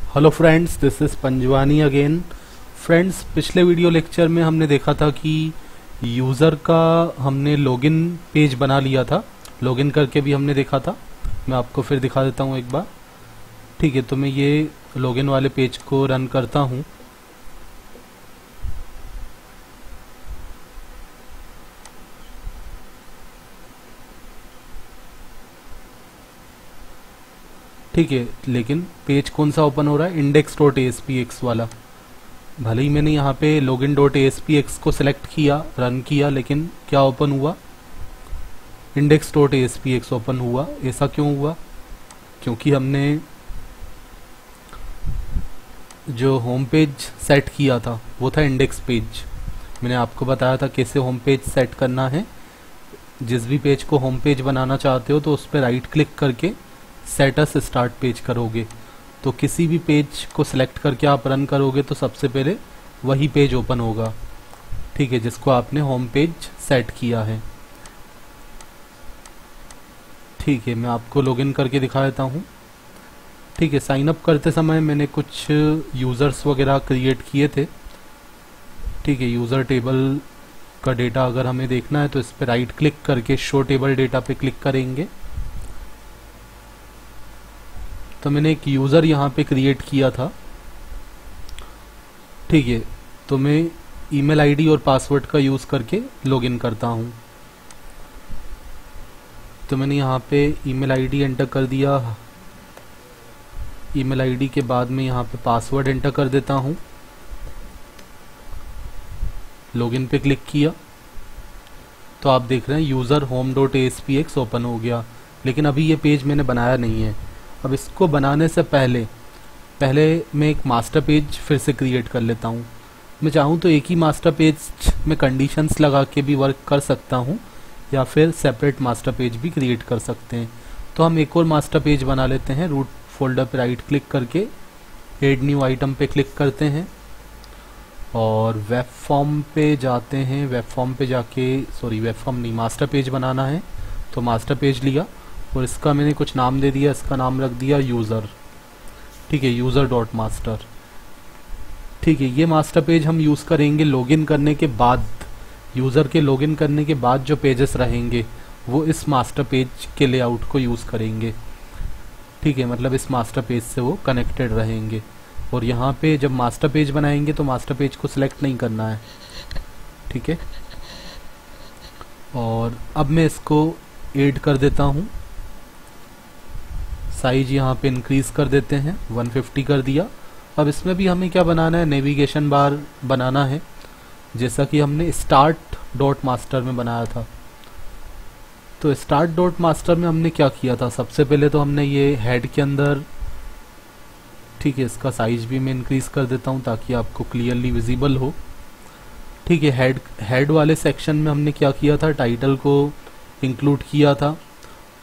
Hello friends, this is Panjwani again. Friends, पिछले video lecture में हमने देखा था कि यूज़र का हमने लॉगिन पेज बना लिया था। लॉगिन करके भी हमने देखा था। मैं आपको फिर दिखा देता हूँ एक बार। ठीक है, तो मैं ये लॉगिन वाले पेज को रन करता हूँ। ठीक है, लेकिन पेज कौन सा ओपन हो रहा है? index.aspx वाला। भले ही मैंने यहाँ पे login.aspx को सिलेक्ट किया, रन किया, लेकिन क्या ओपन हुआ? index.aspx ओपन हुआ। ऐसा क्यों हुआ? क्योंकि हमने जो होम पेज सेट किया था वो था इंडेक्स पेज। मैंने आपको बताया था कैसे होम पेज सेट करना है। जिस भी पेज को होम पेज बनाना चाहते हो तो उस पर राइट क्लिक करके सेट अस स्टार्ट पेज करोगे। तो किसी भी पेज को सिलेक्ट करके आप रन करोगे तो सबसे पहले वही पेज ओपन होगा, ठीक है, जिसको आपने होम पेज सेट किया है। ठीक है, मैं आपको लॉगिन करके दिखा देता हूँ। ठीक है, साइन अप करते समय मैंने कुछ यूज़र्स वगैरह क्रिएट किए थे। ठीक है, यूज़र टेबल का डेटा अगर हमें देखना है तो इस पर राइट क्लिक करके शो टेबल डेटा पे क्लिक करेंगे। तो मैंने एक यूज़र यहाँ पे क्रिएट किया था। ठीक है, तो मैं ईमेल आईडी और पासवर्ड का यूज़ करके लॉगिन करता हूँ। तो मैंने यहाँ पे ईमेल आईडी एंटर कर दिया। ईमेल आईडी के बाद में यहाँ पे पासवर्ड एंटर कर देता हूँ। लॉगिन पे क्लिक किया तो आप देख रहे हैं यूज़र home.aspx ओपन हो गया, लेकिन अभी ये पेज मैंने बनाया नहीं है। अब इसको बनाने से पहले मैं एक मास्टर पेज फिर से क्रिएट कर लेता हूँ। मैं चाहूँ तो एक ही मास्टर पेज में कंडीशंस लगा के भी वर्क कर सकता हूँ, या फिर सेपरेट मास्टर पेज भी क्रिएट कर सकते हैं। तो हम एक और मास्टर पेज बना लेते हैं। रूट फोल्डर पे राइट क्लिक करके ऐड न्यू आइटम पे क्लिक करते हैं और वेब फॉर्म पे जाते हैं। वेब फॉर्म पे जाके, सॉरी वेब फॉर्म नहीं, मास्टर पेज बनाना है। तो मास्टर पेज लिया और इसका मैंने कुछ नाम दे दिया। इसका नाम रख दिया यूज़र। ठीक है, यूज़र डॉट मास्टर। ठीक है, ये मास्टर पेज हम यूज़ करेंगे लॉगिन करने के बाद। यूज़र के लॉगिन करने के बाद जो पेजेस रहेंगे वो इस मास्टर पेज के लेआउट को यूज़ करेंगे। ठीक है, मतलब इस मास्टर पेज से वो कनेक्टेड रहेंगे। और यहाँ पे जब मास्टर पेज बनाएंगे तो मास्टर पेज को सिलेक्ट नहीं करना है। ठीक है, और अब मैं इसको ऐड कर देता हूँ। साइज यहाँ पे इंक्रीज कर देते हैं, 150 कर दिया। अब इसमें भी हमें क्या बनाना है? नेविगेशन बार बनाना है, जैसा कि हमने स्टार्ट डॉट मास्टर में बनाया था। तो स्टार्ट डॉट मास्टर में हमने क्या किया था? सबसे पहले तो हमने ये हेड के अंदर, ठीक है, इसका साइज भी मैं इंक्रीज कर देता हूँ ताकि आपको क्लियरली विजिबल हो। ठीक है, हेड वाले सेक्शन में हमने क्या किया था? टाइटल को इंक्लूड किया था,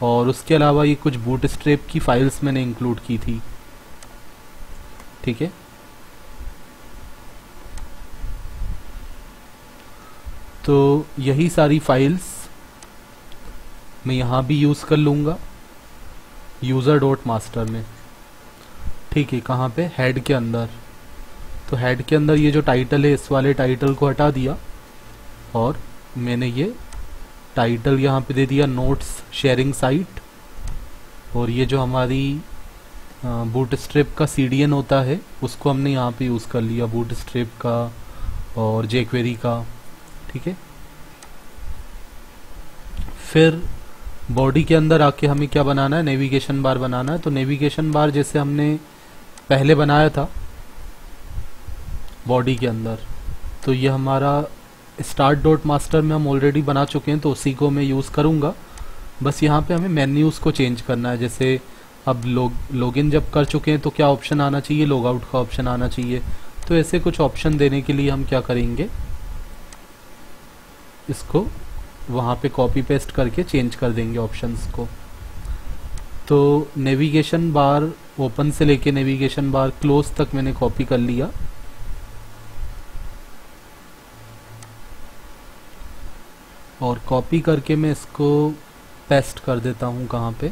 और उसके अलावा ये कुछ बूटस्ट्रैप की फाइल्स मैंने इंक्लूड की थी। ठीक है, तो यही सारी फाइल्स मैं यहाँ भी यूज़ कर लूँगा यूज़र डॉट मास्टर में। ठीक है, कहाँ पे? हेड के अंदर। तो हेड के अंदर ये जो टाइटल है, इस वाले टाइटल को हटा दिया और मैंने ये टाइटल यहाँ पे दे दिया नोट्स शेयरिंग साइट। और ये जो हमारी बूटस्ट्रैप का CDN होता है उसको हमने यहाँ पे यूज़ कर लिया, बूटस्ट्रैप का और jQuery का। ठीक है, फिर बॉडी के अंदर आके हमें क्या बनाना है? नेविगेशन बार बनाना है। तो नेविगेशन बार जैसे हमने पहले बनाया था बॉडी के अंदर, तो ये हमारा स्टार्ट डॉट मास्टर में हम ऑलरेडी बना चुके हैं, तो उसी को मैं यूज़ करूँगा। बस यहाँ पे हमें मेन्यूज़ को चेंज करना है। जैसे अब लॉगिन जब कर चुके हैं तो क्या ऑप्शन आना चाहिए? लॉग आउट का ऑप्शन आना चाहिए। तो ऐसे कुछ ऑप्शन देने के लिए हम क्या करेंगे? इसको वहाँ पे कॉपी पेस्ट करके चेंज कर देंगे ऑप्शंस को। तो नेविगेशन बार ओपन से लेके नेविगेशन बार क्लोज तक मैंने कॉपी कर लिया। और कॉपी करके मैं इसको पेस्ट कर देता हूँ कहाँ पे?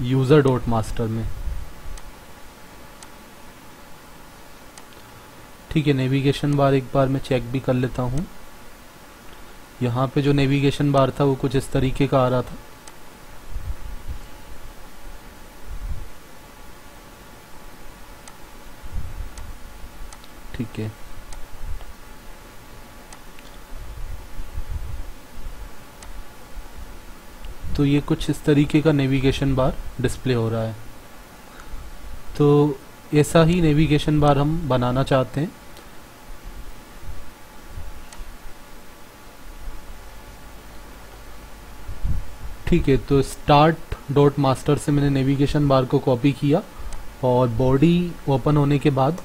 यूज़र डॉट मास्टर में। ठीक है, नेविगेशन बार एक बार मैं चेक भी कर लेता हूँ। यहाँ पे जो नेविगेशन बार था वो कुछ इस तरीके का आ रहा था। ठीक है, तो ये कुछ इस तरीके का नेविगेशन बार डिस्प्ले हो रहा है। तो ऐसा ही नेविगेशन बार हम बनाना चाहते हैं। ठीक है, तो स्टार्ट डॉट मास्टर से मैंने नेविगेशन बार को कॉपी किया और बॉडी ओपन होने के बाद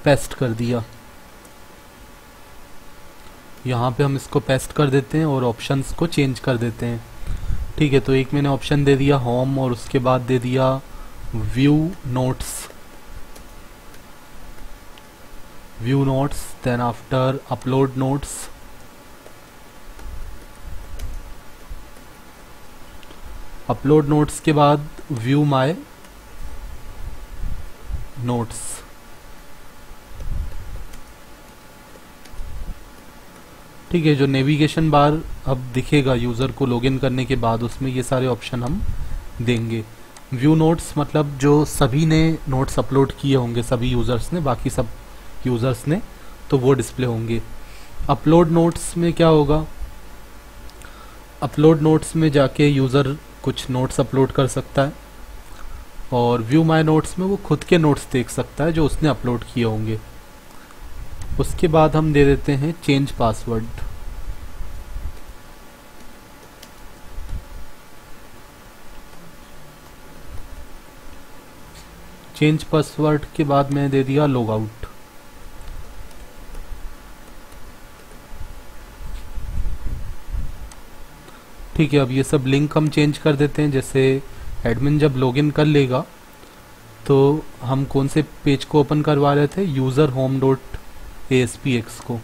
पेस्ट कर दिया। यहाँ पे हम इसको पेस्ट कर देते हैं और ऑप्शंस को चेंज कर देते हैं। ठीक है, तो एक मैंने ऑप्शन दे दिया होम और उसके बाद दे दिया view notes, then after upload notes, upload notes के बाद व्यू माय नोट्स। ठीक है, जो नेविगेशन बार अब दिखेगा यूज़र को लॉगिन करने के बाद, उसमें ये सारे ऑप्शन हम देंगे। व्यू नोट्स मतलब जो सभी ने नोट्स अपलोड किए होंगे, सभी यूज़र्स ने, बाकी सब यूज़र्स ने, तो वो डिस्प्ले होंगे। अपलोड नोट्स में क्या होगा, अपलोड नोट्स में जाके यूज़र कुछ नोट्स अपलोड कर सकता है और व्यू माय नोट्स में वो खुद के नोट्स देख सकता है जो उसने अपलोड किए होंगे। उसके बाद हम दे देते हैं चेंज पासवर्ड। चेंज पासवर्ड के बाद मैंने दे दिया लॉग आउट। ठीक है, अब ये सब लिंक हम चेंज कर देते हैं। जैसे एडमिन जब लॉगिन कर लेगा तो हम कौन से पेज को ओपन करवा रहे थे, यूज़र होम डॉट ASPX को,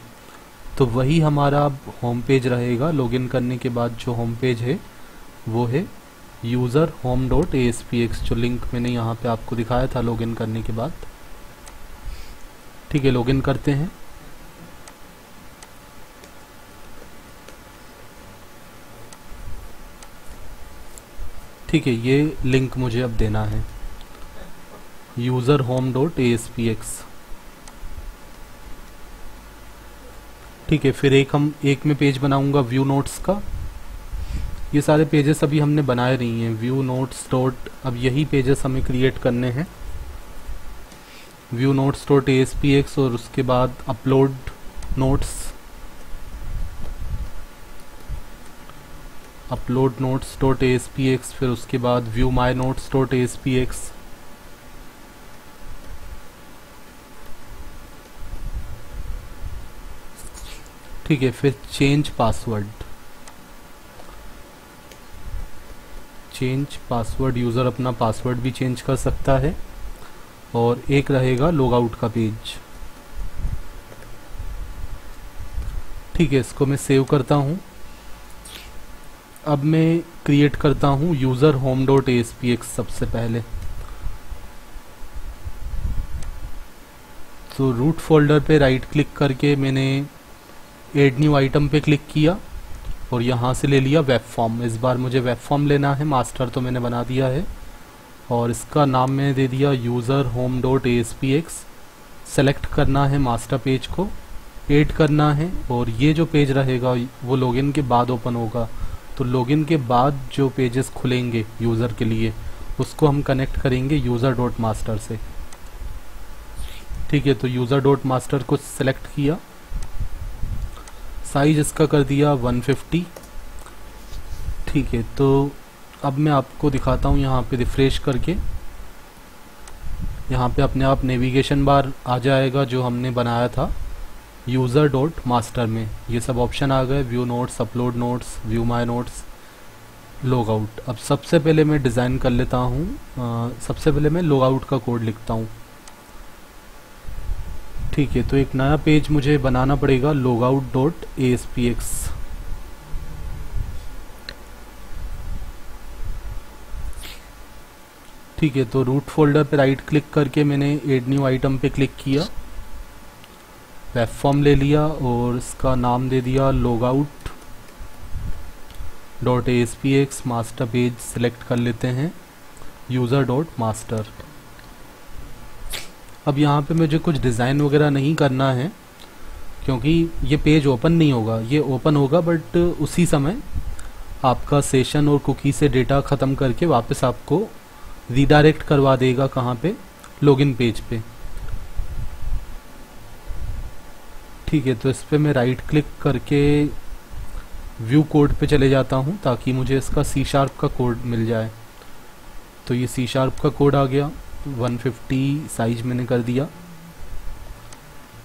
तो वही हमारा होम पेज रहेगा। लॉगिन करने के बाद जो होम पेज है वो है यूज़र होम डॉट ASPX, जो लिंक मैंने यहाँ पे आपको दिखाया था लॉगिन करने के बाद। ठीक है, लॉगिन करते हैं। ठीक है, ये लिंक मुझे अब देना है यूज़र होम डॉट ASPX। ठीक है, फिर एक में पेज बनाऊंगा व्यू नोट्स का। ये सारे पेजेस अभी हमने बनाए नहीं हैं। व्यू नोट्स डॉट, अब यही पेजेस हमें क्रिएट करने हैं। व्यू नोट्स डॉट ASPX और उसके बाद upload notes, upload notes dot ASPX, फिर उसके बाद view my notes dot ASPX। ठीक है, फिर change password. Change password, user अपना पासवर्ड भी चेंज कर सकता है। और एक रहेगा लॉग आउट का पेज। ठीक है, इसको मैं सेव करता हूँ। अब मैं क्रिएट करता हूँ यूज़र होम डॉट ASPX सबसे पहले। तो रूट फोल्डर पे राइट क्लिक करके मैंने ऐड न्यू आइटम पे क्लिक किया और यहाँ से ले लिया वेब फॉर्म। इस बार मुझे वेब फॉर्म लेना है, मास्टर तो मैंने बना दिया है और इसका नाम मैंने दे दिया user home dot ASPX। Select करना है मास्टर पेज को, ऐड करना है और ये जो पेज रहेगा वो लॉगिन के बाद ओपन होगा। तो लॉगिन के बाद जो पेजेस खुलेंगे यूज़र के लिए उसको हम कनेक्ट करेंगे यूज़र डॉट मास्टर से। ठीक है, तो यूज़र डॉट मास्टर को सेलेक्ट किया, साइज इसका कर दिया 150। ठीक है, तो अब मैं आपको दिखाता हूँ यहाँ पे रिफ्रेश करके, यहाँ पे अपने आप नेविगेशन बार आ जाएगा जो हमने बनाया था यूज़र डॉट मास्टर में। ये सब ऑप्शन आ गए, view notes, upload notes, view my notes, log out. अब सबसे पहले मैं डिज़ाइन कर लेता हूँ, सबसे पहले मैं लॉग आउट का कोड लिखता हूँ। ठीक है, तो एक नया पेज मुझे बनाना पड़ेगा लॉग आउट डॉट ASPX। ठीक है, तो रूट फोल्डर पे राइट क्लिक करके मैंने ऐड न्यू आइटम पे क्लिक किया वेब फॉर्म ले लिया और इसका नाम दे दिया logout dot ASPX। Master page select कर लेते हैं, यूज़र डॉट मास्टर। अब यहाँ पे मुझे कुछ डिज़ाइन वगैरह नहीं करना है क्योंकि ये पेज ओपन नहीं होगा, ये ओपन होगा बट उसी समय आपका सेशन और कुकी से डेटा ख़त्म करके वापस आपको रीडायरेक्ट करवा देगा कहाँ पे, लॉगिन पेज पे। ठीक है, तो इस पर मैं राइट क्लिक करके व्यू कोड पे चले जाता हूँ ताकि मुझे इसका C# का कोड मिल जाए। तो ये C# का कोड आ गया, 150 साइज मैंने कर दिया।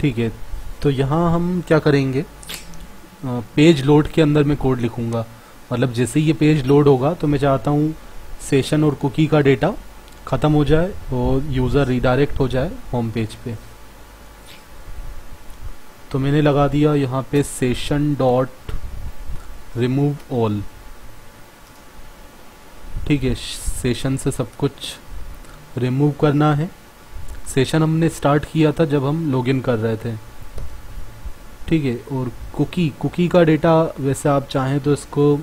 ठीक है, तो यहाँ हम क्या करेंगे, पेज लोड के अंदर मैं कोड लिखूँगा। मतलब जैसे ये पेज लोड होगा तो मैं चाहता हूँ सेशन और कुकी का डेटा ख़त्म हो जाए और यूज़र रीडायरेक्ट हो जाए होम पेज पे। तो मैंने लगा दिया यहाँ पे सेशन डॉट रिमूव ऑल। ठीक है, सेशन से सब कुछ रिमूव करना है। सेशन हमने स्टार्ट किया था जब हम लॉगिन कर रहे थे। ठीक है, और कुकी का डेटा वैसे आप चाहें तो इसको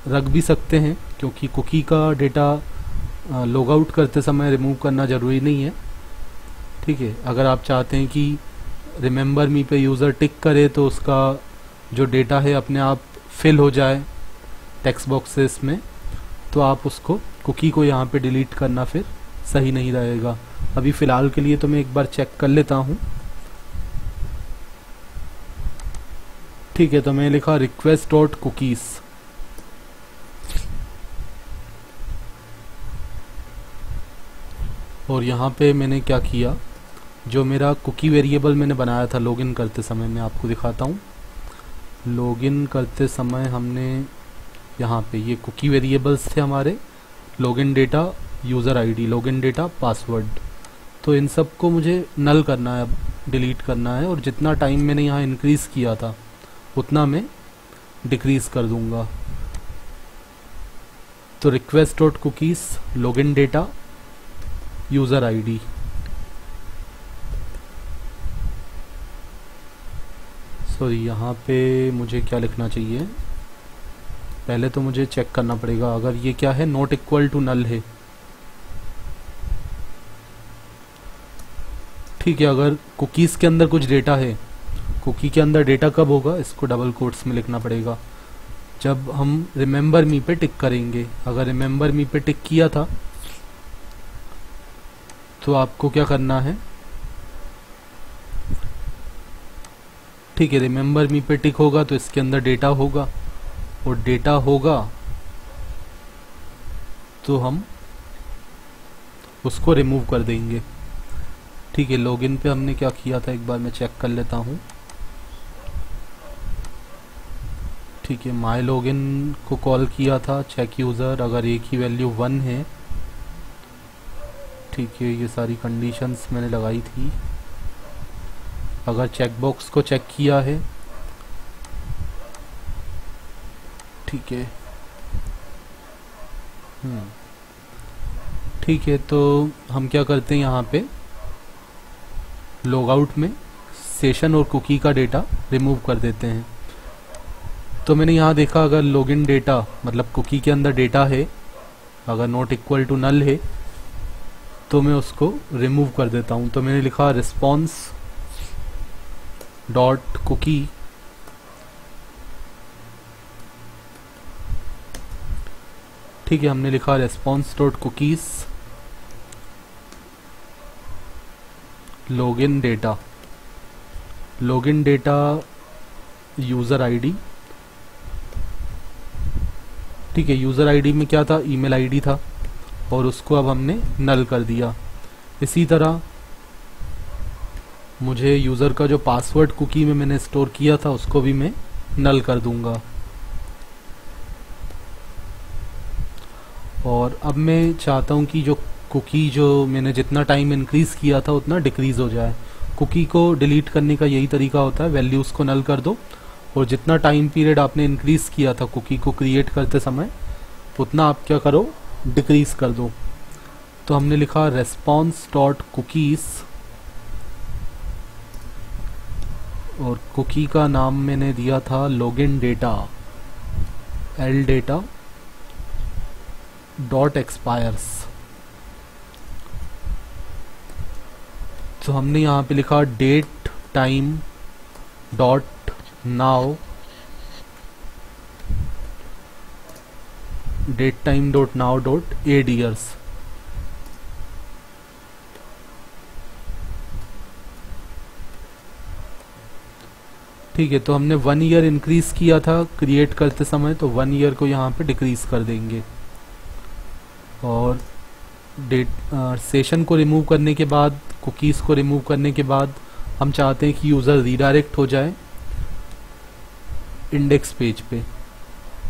रख भी सकते हैं क्योंकि कुकी का डेटा लॉग आउट करते समय रिमूव करना ज़रूरी नहीं है। ठीक है, अगर आप चाहते हैं कि रिमेंबर मी पे यूज़र टिक करे तो उसका जो डेटा है अपने आप फिल हो जाए टेक्स्ट बॉक्सेस में, तो आप उसको कुकी को यहाँ पे डिलीट करना फिर सही नहीं रहेगा। अभी फ़िलहाल के लिए तो मैं एक बार चेक कर लेता हूँ। ठीक है, तो मैं लिखा रिक्वेस्ट डॉट कुकीज़। और यहाँ पे मैंने क्या किया, जो मेरा कुकी वेरिएबल मैंने बनाया था लॉगिन करते समय, मैं आपको दिखाता हूँ। लॉगिन करते समय हमने यहाँ पे ये कुकी वेरिएबल्स थे हमारे, login data, user ID, login data, password. तो इन सब को मुझे नल करना है, डिलीट करना है। और जितना टाइम मैंने यहाँ इंक्रीज़ किया था उतना मैं डिक्रीज़ कर दूँगा। तो request dot cookies, login data, user ID. Sorry, यहाँ पे मुझे क्या लिखना चाहिए, पहले तो मुझे चेक करना पड़ेगा अगर ये क्या है, नॉट इक्वल टू नल है। ठीक है, अगर कुकीज़ के अंदर कुछ डेटा है, कुकी के अंदर डेटा कब होगा, इसको डबल कोट्स में लिखना पड़ेगा, जब हम रिमेंबर मी पे टिक करेंगे। अगर रिमेंबर मी पे टिक किया था तो आपको क्या करना है, ठीक है, रिमेंबर मी पे टिक होगा तो इसके अंदर डेटा होगा, और डेटा होगा तो हम उसको रिमूव कर देंगे। ठीक है, लॉगिन पे हमने क्या किया था एक बार मैं चेक कर लेता हूँ। ठीक है, माय लॉगिन को कॉल किया था, चेक यूज़र, अगर एक ही वैल्यू 1 है। ठीक है, ये सारी कंडीशंस मैंने लगाई थी। अगर चेकबॉक्स को चेक किया है, ठीक है, ठीक है, तो हम क्या करते हैं यहाँ पे लॉगआउट में सेशन और कुकी का डेटा रिमूव कर देते हैं। तो मैंने यहाँ देखा अगर लॉगिन डेटा मतलब कुकी के अंदर डेटा है, अगर नॉट इक्वल टू नल है तो मैं उसको रिमूव कर देता हूँ। तो मैंने लिखा रिस्पॉन्स डॉट कुकी ठीक है, हमने लिखा response dot cookies login data, login data user ID. ठीक है, यूज़र आईडी में क्या था, ईमेल आईडी था, और उसको अब हमने नल कर दिया। इसी तरह मुझे यूज़र का जो पासवर्ड कुकी में मैंने स्टोर किया था उसको भी मैं नल कर दूंगा। और अब मैं चाहता हूं कि जो कुकी जो मैंने जितना टाइम इंक्रीज़ किया था उतना डिक्रीज़ हो जाए। कुकी को डिलीट करने का यही तरीका होता है, वैल्यूज़ को नल कर दो और जितना टाइम पीरियड आपने इंक्रीज़ किया था कुकी को क्रिएट करते समय उतना आप क्या करो, डिक्रीज़ कर दो। तो हमने लिखा रेस्पॉन्स डॉट कुकीज़ और कुकी का नाम मैंने दिया था login data L data dot expires. तो हमने यहाँ पे लिखा date time dot now, date time dot now dot add years. ठीक है, तो हमने 1 ईयर इंक्रीज किया था क्रिएट करते समय, तो 1 ईयर को यहाँ पे डिक्रीज कर देंगे। और डेट सेशन को रिमूव करने के बाद, कुकीज़ को रिमूव करने के बाद हम चाहते हैं कि यूज़र रीडायरेक्ट हो जाए इंडेक्स पेज पे।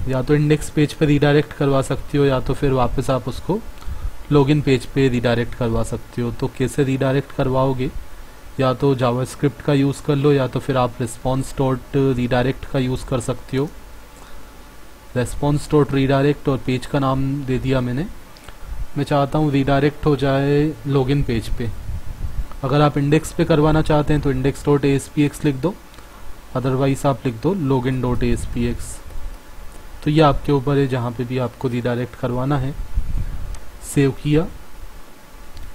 या तो इंडेक्स पेज पे रीडायरेक्ट करवा सकते हो, या तो फिर वापस आप उसको लॉगिन पेज पे रीडायरेक्ट करवा सकते हो। तो कैसे रीडायरेक्ट करवाओगे, या तो जावास्क्रिप्ट का यूज़ कर लो, या तो फिर आप रिस्पॉन्स डॉट रीडायरेक्ट का यूज़ कर सकते हो। रिस्पॉन्स डॉट रीडायरेक्ट, और पेज का नाम दे दिया मैंने। मैं चाहता हूँ रीडायरेक्ट हो जाए लॉगिन पेज पे। अगर आप इंडेक्स पे करवाना चाहते हैं तो इंडेक्स डॉट ASPX लिख दो, अदरवाइज आप लिख दो लॉगिन डॉट ASPX। तो ये आपके ऊपर है, जहाँ पे भी आपको रीडायरेक्ट करवाना है। सेव किया।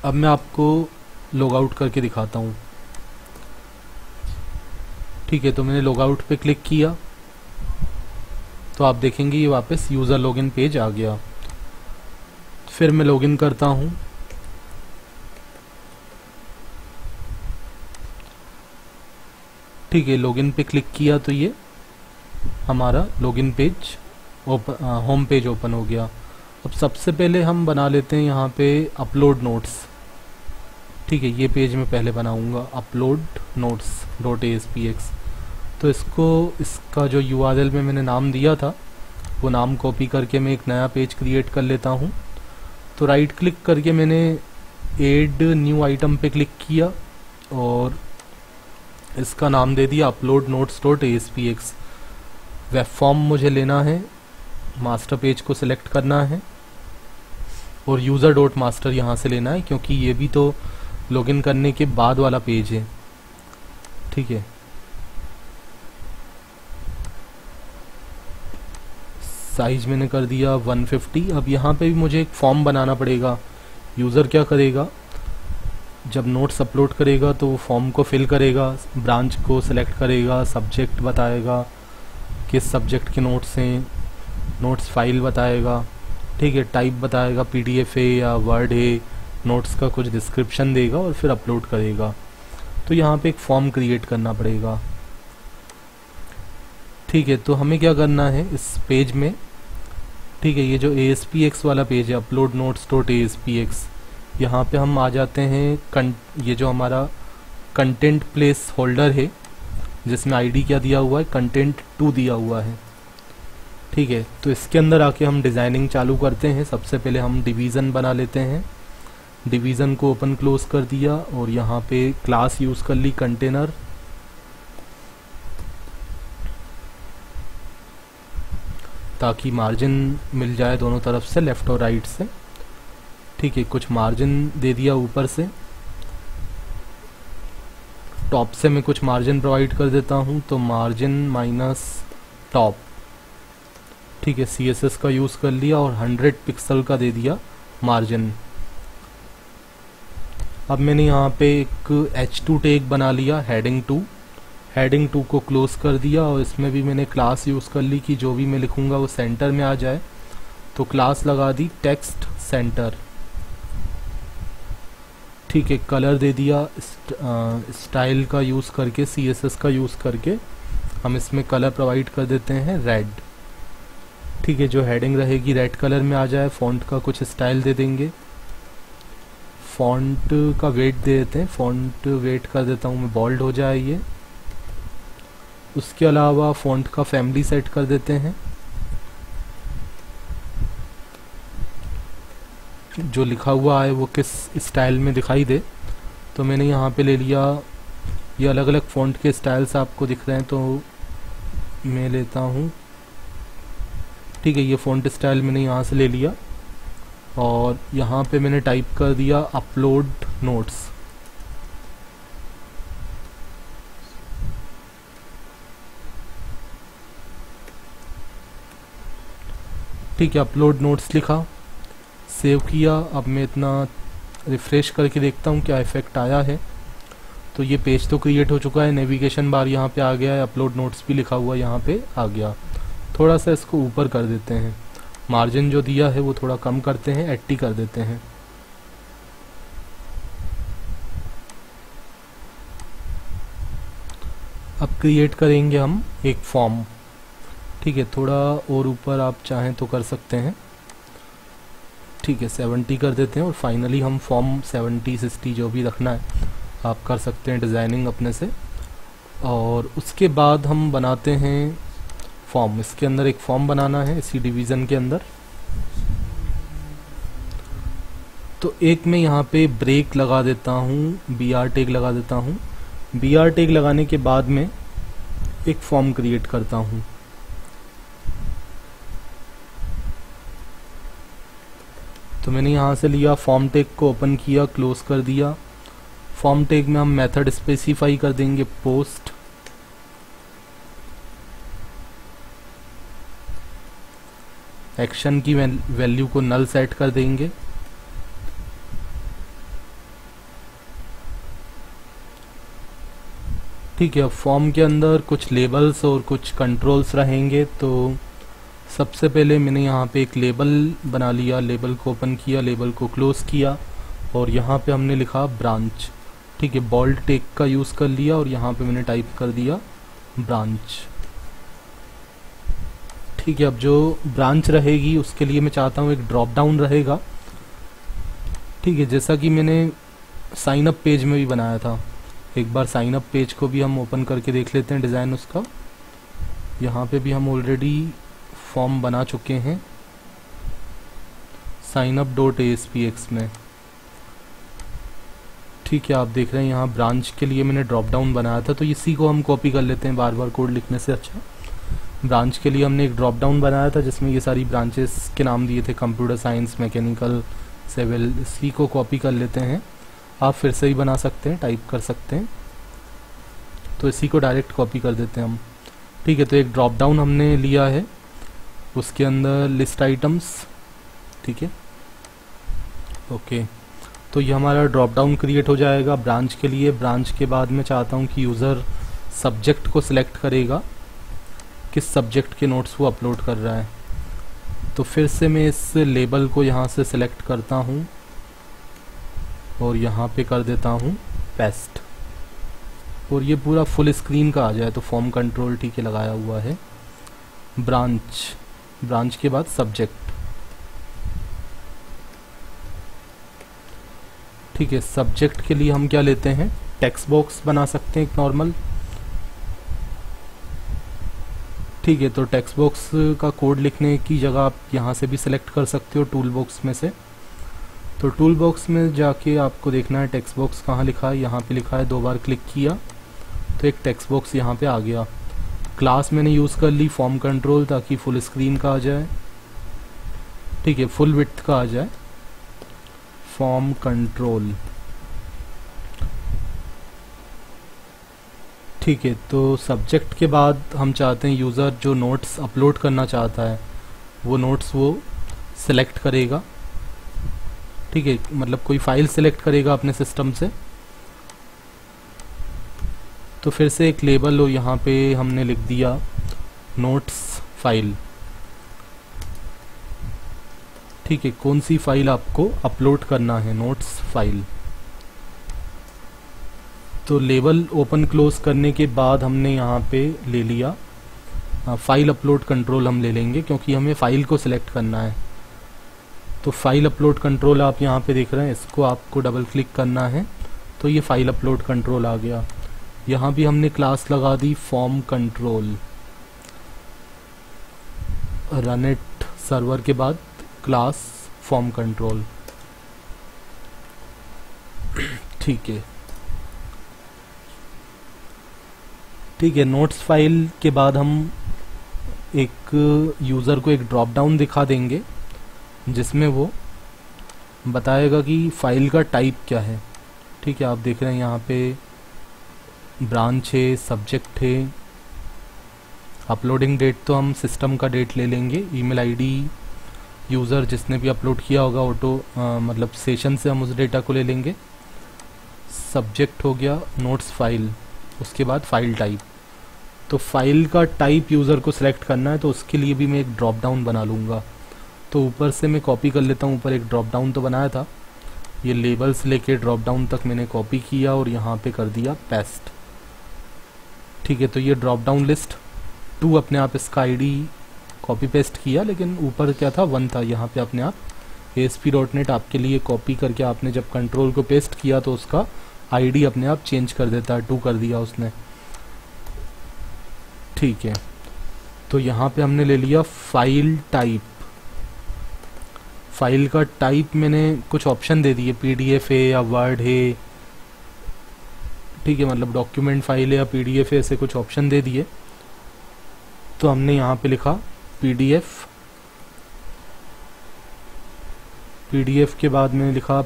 अब मैं आपको लॉग आउट करके दिखाता हूँ। ठीक है, तो मैंने लॉग आउट पे क्लिक किया तो आप देखेंगे ये वापस यूज़र लॉगिन पेज आ गया। फिर मैं लॉगिन करता हूँ। ठीक है, लॉगिन पे क्लिक किया तो ये हमारा login page home page open हो गया। अब सबसे पहले हम बना लेते हैं यहाँ पे अपलोड नोट्स। ठीक है, ये पेज मैं पहले बनाऊंगा अपलोड नोट्स डॉट ASPX। तो इसका जो URL में मैंने नाम दिया था वो नाम कॉपी करके मैं एक नया पेज क्रिएट कर लेता हूँ। तो राइट क्लिक करके मैंने ऐड न्यू आइटम पे क्लिक किया और इसका नाम दे दिया upload notes dot ASPX। Web form मुझे लेना है, मास्टर पेज को सिलेक्ट करना है और यूज़र डॉट मास्टर यहाँ से लेना है, क्योंकि ये भी तो लॉगिन करने के बाद वाला पेज है। ठीक है, साइज मैंने कर दिया 150। अब यहाँ पे भी मुझे एक फॉर्म बनाना पड़ेगा। यूज़र क्या करेगा, जब नोट्स अपलोड करेगा तो वो फॉर्म को फिल करेगा, ब्रांच को सिलेक्ट करेगा, सब्जेक्ट बताएगा किस सब्जेक्ट के नोट्स हैं, नोट्स फाइल बताएगा। ठीक है, टाइप बताएगा PDF है या वर्ड है, नोट्स का कुछ डिस्क्रिप्शन देगा और फिर अपलोड करेगा। तो यहाँ पे एक फॉर्म क्रिएट करना पड़ेगा। ठीक है, तो हमें क्या करना है इस पेज में। ठीक है, ये जो ASPX वाला पेज है अपलोड नोट्स डॉट ASPX, यहाँ पे हम आ जाते हैं। ये जो हमारा कंटेंट प्लेस होल्डर है जिसमें ID क्या दिया हुआ है, कंटेंट 2 दिया हुआ है। ठीक है, तो इसके अंदर आके हम डिज़ाइनिंग चालू करते हैं। सबसे पहले हम डिवीज़न बना लेते हैं। डिवीज़न को ओपन क्लोज कर दिया और यहाँ पे क्लास यूज़ कर ली कंटेनर। ताकि मार्जिन मिल जाए दोनों तरफ से, लेफ़्ट और राइट से। ठीक है, कुछ मार्जिन दे दिया ऊपर से, टॉप से मैं कुछ मार्जिन प्रोवाइड कर देता हूँ, तो मार्जिन माइनस टॉप। ठीक है, CSS का यूज़ कर लिया और 100 पिक्सल का दे दिया मार्जिन। अब मैंने यहाँ पे एक H2 टैग बना लिया, हेडिंग 2। हेडिंग 2 को क्लोज कर दिया और इसमें भी मैंने क्लास यूज़ कर ली कि जो भी मैं लिखूँगा वो सेंटर में आ जाए। तो क्लास लगा दी टेक्स्ट सेंटर। ठीक है, कलर दे दिया स्टाइल का यूज़ करके, CSS का यूज़ करके हम इसमें कलर प्रोवाइड कर देते हैं रेड। ठीक है, जो हेडिंग रहेगी रेड कलर में आ जाए। फ़ॉन्ट का कुछ स्टाइल दे देंगे। फ़ॉन्ट का वेट दे देते हैं, फ़ॉन्ट वेट कर देता हूँ मैं, बोल्ड हो जाए ये। उसके अलावा फ़ॉन्ट का फैमिली सेट कर देते हैं, जो लिखा हुआ है वो किस स्टाइल में दिखाई दे। तो मैंने यहाँ पे ले लिया, ये अलग अलग फ़ॉन्ट के स्टाइल्स आपको दिख रहे हैं तो मैं लेता हूँ। ठीक है, ये फ़ॉन्ट स्टाइल मैंने यहाँ से ले लिया और यहाँ पे मैंने टाइप कर दिया अपलोड नोट्स। ठीक है, अपलोड नोट्स लिखा, सेव किया। अब मैं इतना रिफ़्रेश करके देखता हूँ क्या इफ़ेक्ट आया है। तो ये पेज तो क्रिएट हो चुका है, नेविगेशन बार यहाँ पे आ गया है, अपलोड नोट्स भी लिखा हुआ यहाँ पे आ गया। थोड़ा सा इसको ऊपर कर देते हैं, मार्जिन जो दिया है वो थोड़ा कम करते हैं, 80 कर देते हैं। अब क्रिएट करेंगे हम एक फॉर्म। ठीक है, थोड़ा और ऊपर आप चाहें तो कर सकते हैं। ठीक है, 70 कर देते हैं और फाइनली हम फॉर्म 70 60 जो भी रखना है आप कर सकते हैं डिज़ाइनिंग अपने से। और उसके बाद हम बनाते हैं फॉर्म। इसके अंदर एक फॉर्म बनाना है इसी डिवीज़न के अंदर। तो एक मैं यहाँ पे ब्रेक लगा देता हूँ, BR टैग लगा देता हूँ। BR टैग लगाने के बाद में एक फॉर्म क्रिएट करता हूँ। तो मैंने यहाँ से लिया, फॉर्म टैग को ओपन किया, क्लोज कर दिया। फॉर्म टैग में हम मेथड स्पेसिफाई कर देंगे पोस्ट। एक्शन की वैल्यू को नल सेट कर देंगे। ठीक है, फॉर्म के अंदर कुछ लेबल्स और कुछ कंट्रोल्स रहेंगे। तो सबसे पहले मैंने यहाँ पे एक लेबल बना लिया, लेबल को ओपन किया, लेबल को क्लोज किया और यहाँ पे हमने लिखा ब्रांच। ठीक है, बोल्ड टेक का यूज़ कर लिया और यहाँ पे मैंने टाइप कर दिया ब्रांच। ठीक है, अब जो ब्रांच रहेगी उसके लिए मैं चाहता हूँ एक ड्रॉप डाउन रहेगा। ठीक है, जैसा कि मैंने साइन अप पेज में भी बनाया था। एक बार साइन अप पेज को भी हम ओपन करके देख लेते हैं डिज़ाइन उसका। यहाँ पे भी हम ऑलरेडी फॉर्म बना चुके हैं signup.aspx में। ठीक है, आप देख रहे हैं यहाँ ब्रांच के लिए मैंने ड्रॉप डाउन बनाया था, तो इसी को हम कॉपी कर लेते हैं बार बार कोड लिखने से अच्छा। ब्रांच के लिए हमने एक ड्रॉप डाउन बनाया था जिसमें ये सारी ब्रांचेस के नाम दिए थे, कंप्यूटर साइंस, मैकेनिकल, सिविल। इसी को कॉपी कर लेते हैं। आप फिर से ही बना सकते हैं, टाइप कर सकते हैं। तो इसी को डायरेक्ट कॉपी कर देते हैं हम। ठीक है, तो एक ड्रॉप डाउन हमने लिया है, उसके अंदर लिस्ट आइटम्स। ठीक है, ओके। तो ये हमारा ड्रॉप डाउन क्रिएट हो जाएगा ब्रांच के लिए। ब्रांच के बाद मैं चाहता हूँ कि यूज़र सब्जेक्ट को सिलेक्ट करेगा, किस सब्जेक्ट के नोट्स वो अपलोड कर रहा है। तो फिर से मैं इस लेबल को यहाँ से सिलेक्ट करता हूँ और यहाँ पे कर देता हूँ पेस्ट, और ये पूरा फुल स्क्रीन का आ जाए। तो फॉर्म कंट्रोल ठीक है लगाया हुआ है। ब्रांच के बाद सब्जेक्ट। ठीक है, सब्जेक्ट के लिए हम क्या लेते हैं, टेक्स्ट बॉक्स बना सकते हैं एक नॉर्मल। ठीक है, तो टेक्स्ट बॉक्स का कोड लिखने की जगह आप यहाँ से भी सिलेक्ट कर सकते हो टूल बॉक्स में से। तो टूल बॉक्स में जाके आपको देखना है टेक्स्ट बॉक्स कहाँ लिखा है। यहाँ पे लिखा है, 2 बार क्लिक किया तो एक टेक्स्ट बॉक्स यहाँ पे आ गया। क्लास मैंने यूज़ कर ली फॉर्म कंट्रोल, ताकि फुल स्क्रीन का आ जाए। ठीक है, फुल विड्थ का आ जाए फॉर्म कंट्रोल। ठीक है, तो सब्जेक्ट के बाद हम चाहते हैं यूज़र जो नोट्स अपलोड करना चाहता है वो नोट्स वो सिलेक्ट करेगा। ठीक है, मतलब कोई फाइल सिलेक्ट करेगा अपने सिस्टम से। तो फिर से एक लेबल और यहाँ पे हमने लिख दिया नोट्स फाइल। ठीक है, कौन सी फाइल आपको अपलोड करना है, नोट्स फाइल। तो लेबल ओपन क्लोज करने के बाद हमने यहाँ पे ले लिया फाइल अपलोड कंट्रोल हम ले लेंगे, क्योंकि हमें फाइल को सिलेक्ट करना है। तो फाइल अपलोड कंट्रोल आप यहाँ पे देख रहे हैं, इसको आपको डबल क्लिक करना है तो ये फाइल अपलोड कंट्रोल आ गया। यहाँ भी हमने क्लास लगा the form control. Run it server के बाद क्लास फॉर्म कंट्रोल। ठीक है, ठीक है। नोट्स फाइल के बाद हम एक यूज़र को एक ड्रॉप डाउन दिखा देंगे जिसमें वो बताएगा कि फाइल का टाइप क्या है। ठीक है, आप देख रहे हैं यहाँ पे ब्रांच है, सब्जेक्ट है। अपलोडिंग डेट तो हम सिस्टम का डेट ले लेंगे, ईमेल आईडी यूज़र जिसने भी अपलोड किया होगा ऑटो मतलब सेशन से हम उस डेटा को ले लेंगे। सब्जेक्ट हो गया नोट्स फाइल, उसके बाद फाइल टाइप। तो फाइल का टाइप यूज़र को सिलेक्ट करना है, तो उसके लिए भी मैं एक ड्रॉप डाउन बना लूँगा। तो ऊपर से मैं कॉपी कर लेता हूँ, ऊपर एक ड्रॉप डाउन तो बनाया था, ये लेबल्स लेके ड्रॉप डाउन तक मैंने कॉपी किया और यहाँ पे कर दिया पेस्ट। ठीक है, तो ये ड्रॉप डाउन लिस्ट 2 अपने आप इसका आईडी कॉपी पेस्ट किया, लेकिन ऊपर क्या था 1 था, यहाँ पे अपने आप ASP.NET आपके लिए कॉपी करके आपने जब कंट्रोल को पेस्ट किया तो उसका आईडी अपने आप चेंज कर देता है, 2 कर दिया उसने। ठीक है, तो यहाँ पे हमने ले लिया फाइल टाइप। फाइल का टाइप मैंने कुछ ऑप्शन दे दिए, PDF है या वर्ड है, ठीक है, मतलब डॉक्यूमेंट फाइल है या PDF है, ऐसे कुछ ऑप्शन दे दिए। तो हमने यहाँ पे लिखा PDF के बाद मैंने लिखा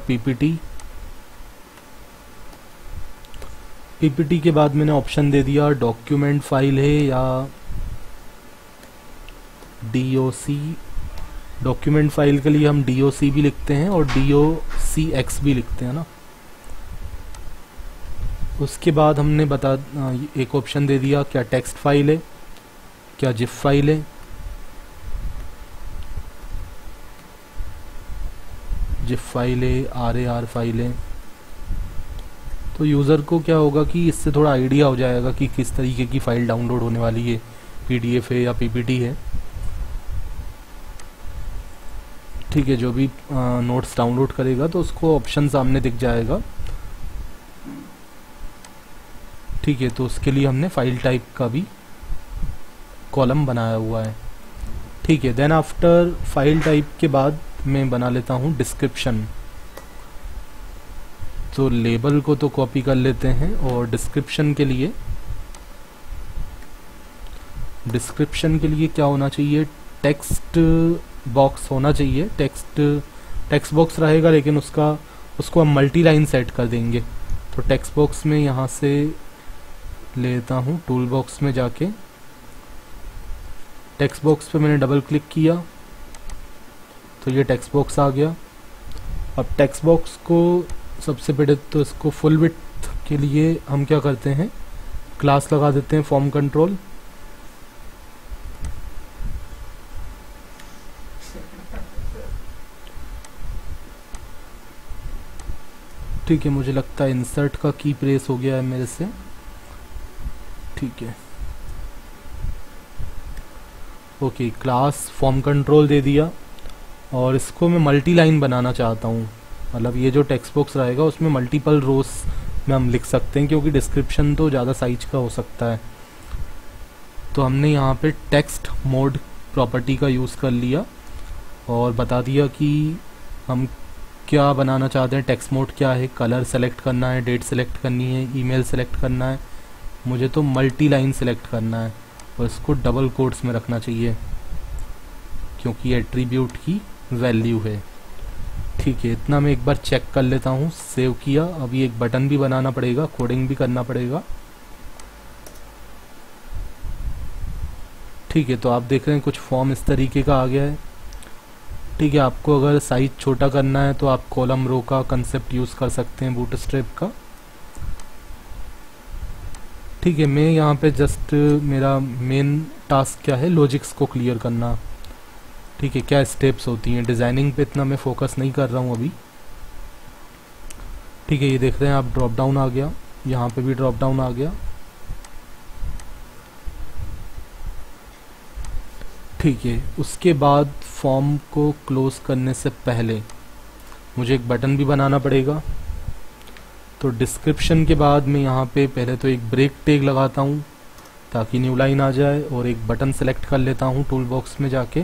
PPT के बाद मैंने ऑप्शन दे दिया डॉक्यूमेंट फाइल है या DOC। डॉक्यूमेंट फाइल के लिए हम DOC भी लिखते हैं और DOCX भी लिखते हैं ना। उसके बाद हमने एक ऑप्शन दे दिया, क्या टेक्स्ट फाइल है, क्या जिप फाइल है। जिप फाइल है, RAR फाइल है। तो यूज़र को क्या होगा कि इससे थोड़ा आइडिया हो जाएगा कि किस तरीके की फ़ाइल डाउनलोड होने वाली है, PDF है या PPT है। ठीक है, जो भी नोट्स डाउनलोड करेगा तो उसको ऑप्शन सामने दिख जाएगा। ठीक है, तो उसके लिए हमने फाइल टाइप का भी कॉलम बनाया हुआ है। ठीक है, देन आफ्टर फाइल टाइप के बाद मैं बना लेता हूँ डिस्क्रिप्शन। तो लेबल को तो कॉपी कर लेते हैं और डिस्क्रिप्शन के लिए क्या होना चाहिए, टेक्स्ट बॉक्स होना चाहिए। टेक्स्ट बॉक्स रहेगा, लेकिन उसको हम मल्टी लाइन सेट कर देंगे। तो टेक्स्ट बॉक्स में यहाँ से लेता हूँ, टूल बॉक्स में जाके टेक्स्ट बॉक्स पे मैंने डबल क्लिक किया तो ये टेक्स्ट बॉक्स आ गया। अब टेक्स्ट बॉक्स को सबसे पहले तो इसको फुल विड्थ के लिए हम क्या करते हैं, क्लास लगा देते हैं फॉर्म कंट्रोल। ठीक है, मुझे लगता है इंसर्ट का की प्रेस हो गया है मेरे से। ठीक है, ओके, क्लास फॉर्म कंट्रोल दे दिया और इसको मैं मल्टी लाइन बनाना चाहता हूँ। मतलब ये जो टेक्स्ट बॉक्स रहेगा उसमें मल्टीपल रोज में हम लिख सकते हैं, क्योंकि डिस्क्रिप्शन तो ज़्यादा साइज का हो सकता है। तो हमने यहाँ पे टेक्स्ट मोड प्रॉपर्टी का यूज़ कर लिया और बता दिया कि हम क्या बनाना चाहते हैं। टेक्स्ट मोड क्या है, कलर सेलेक्ट करना है, डेट सेलेक्ट करनी है, ईमेल सेलेक्ट करना है। मुझे तो मल्टी लाइन सेलेक्ट करना है और इसको डबल कोट्स में रखना चाहिए, क्योंकि एट्रीब्यूट की वैल्यू है। ठीक है, इतना मैं एक बार चेक कर लेता हूँ। सेव किया। अभी एक बटन भी बनाना पड़ेगा, कोडिंग भी करना पड़ेगा। ठीक है, तो आप देख रहे हैं कुछ फॉर्म इस तरीके का आ गया है। ठीक है, आपको अगर साइज छोटा करना है तो आप कॉलम रो का कंसेप्ट यूज़ कर सकते हैं, बूटस्ट्रैप का। ठीक है, मैं यहाँ पे जस्ट मेरा मेन टास्क क्या है, लॉजिक्स को क्लियर करना। ठीक है, क्या स्टेप्स होती हैं, डिज़ाइनिंग पे इतना मैं फोकस नहीं कर रहा हूँ अभी। ठीक है, ये देख रहे हैं आप, ड्रॉप डाउन आ गया, यहाँ पे भी ड्रॉप डाउन आ गया। ठीक है, उसके बाद फॉर्म को क्लोज करने से पहले मुझे एक बटन भी बनाना पड़ेगा। तो डिस्क्रिप्शन के बाद मैं यहाँ पे पहले तो एक ब्रेक टैग लगाता हूँ ताकि न्यू लाइन आ जाए, और एक बटन सेलेक्ट कर लेता हूँ टूल बॉक्स में जाके।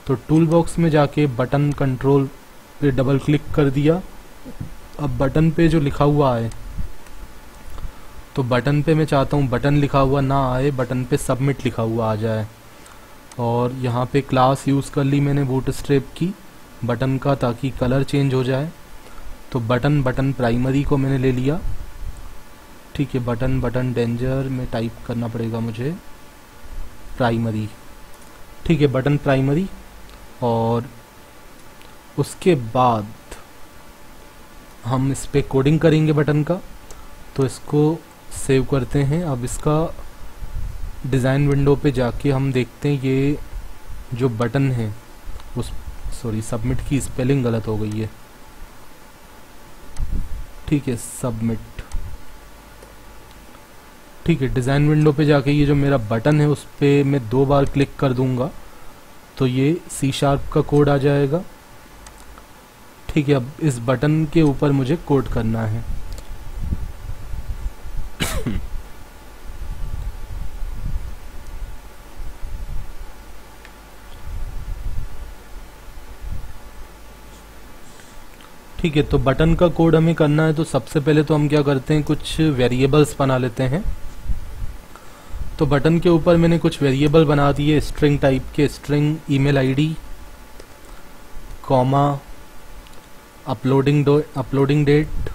तो टूल बॉक्स में जाके बटन कंट्रोल पे डबल क्लिक कर दिया। अब बटन पे जो लिखा हुआ है, तो बटन पे मैं चाहता हूँ बटन लिखा हुआ ना आए, बटन पे सबमिट लिखा हुआ आ जाए। और यहाँ पे क्लास यूज़ कर ली मैंने बूटस्ट्रैप की बटन का, ताकि कलर चेंज हो जाए। तो बटन प्राइमरी को मैंने ले लिया। ठीक है, बटन डेंजर में टाइप करना पड़ेगा मुझे, प्राइमरी। ठीक है, बटन प्राइमरी, और उसके बाद हम इस पे कोडिंग करेंगे बटन का। तो इसको सेव करते हैं। अब इसका डिज़ाइन विंडो पे जाके हम देखते हैं ये जो बटन है उस सॉरी सबमिट की स्पेलिंग गलत हो गई है, ठीक है, सबमिट, ठीक है। डिज़ाइन विंडो पे जाके ये जो मेरा बटन है उस पर मैं 2 बार क्लिक कर दूंगा तो ये C# का कोड आ जाएगा, ठीक है। अब इस बटन के ऊपर मुझे कोड करना है। ठीक है, तो बटन का कोड हमें करना है तो सबसे पहले तो हम क्या करते हैं, कुछ वेरिएबल्स बना लेते हैं। तो बटन के ऊपर मैंने कुछ वेरिएबल बना दिए स्ट्रिंग टाइप के, string email ID, comma, uploading date.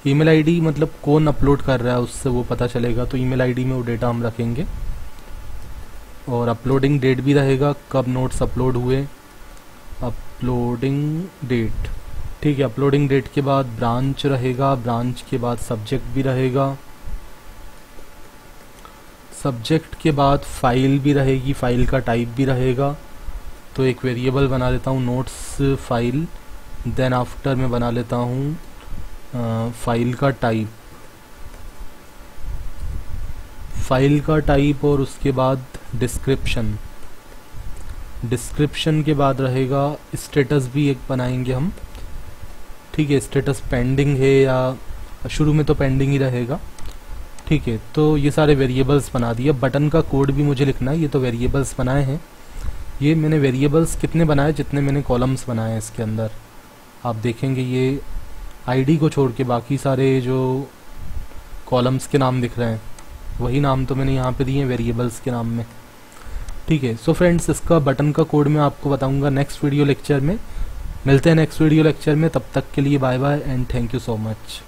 Email ID मतलब कौन अपलोड कर रहा है उससे वो पता चलेगा, तो ईमेल आईडी में वो डेटा हम रखेंगे। और अपलोडिंग डेट भी रहेगा, कब नोट्स अपलोड हुए, अपलोडिंग डेट, ठीक है। अपलोडिंग डेट के बाद ब्रांच रहेगा, ब्रांच के बाद सब्जेक्ट भी रहेगा, सब्जेक्ट के बाद फाइल भी रहेगी, फाइल का टाइप भी रहेगा। तो एक वेरिएबल बना लेता हूँ नोट्स फाइल, देन आफ्टर मैं बना लेता हूँ फाइल का टाइप, और उसके बाद डिस्क्रिप्शन, डिस्क्रिप्शन के बाद रहेगा स्टेटस भी एक बनाएंगे हम, ठीक है। स्टेटस पेंडिंग है या शुरू में तो पेंडिंग ही रहेगा, ठीक है। तो ये सारे वेरिएबल्स बना दिए। बटन का कोड भी मुझे लिखना है, ये तो वेरिएबल्स बनाए हैं। ये मैंने वेरिएबल्स कितने बनाए, जितने मैंने कॉलम्स बनाए हैं इसके अंदर। आप देखेंगे ये आईडी को छोड़ के बाकी सारे जो कॉलम्स के नाम दिख रहे हैं वही नाम तो मैंने यहाँ पे दिए हैं वेरिएबल्स के नाम में, ठीक है। सो फ्रेंड्स, इसका बटन का कोड मैं आपको बताऊँगा नेक्स्ट वीडियो लेक्चर में। मिलते हैं नेक्स्ट वीडियो लेक्चर में, तब तक के लिए bye bye and thank you so much.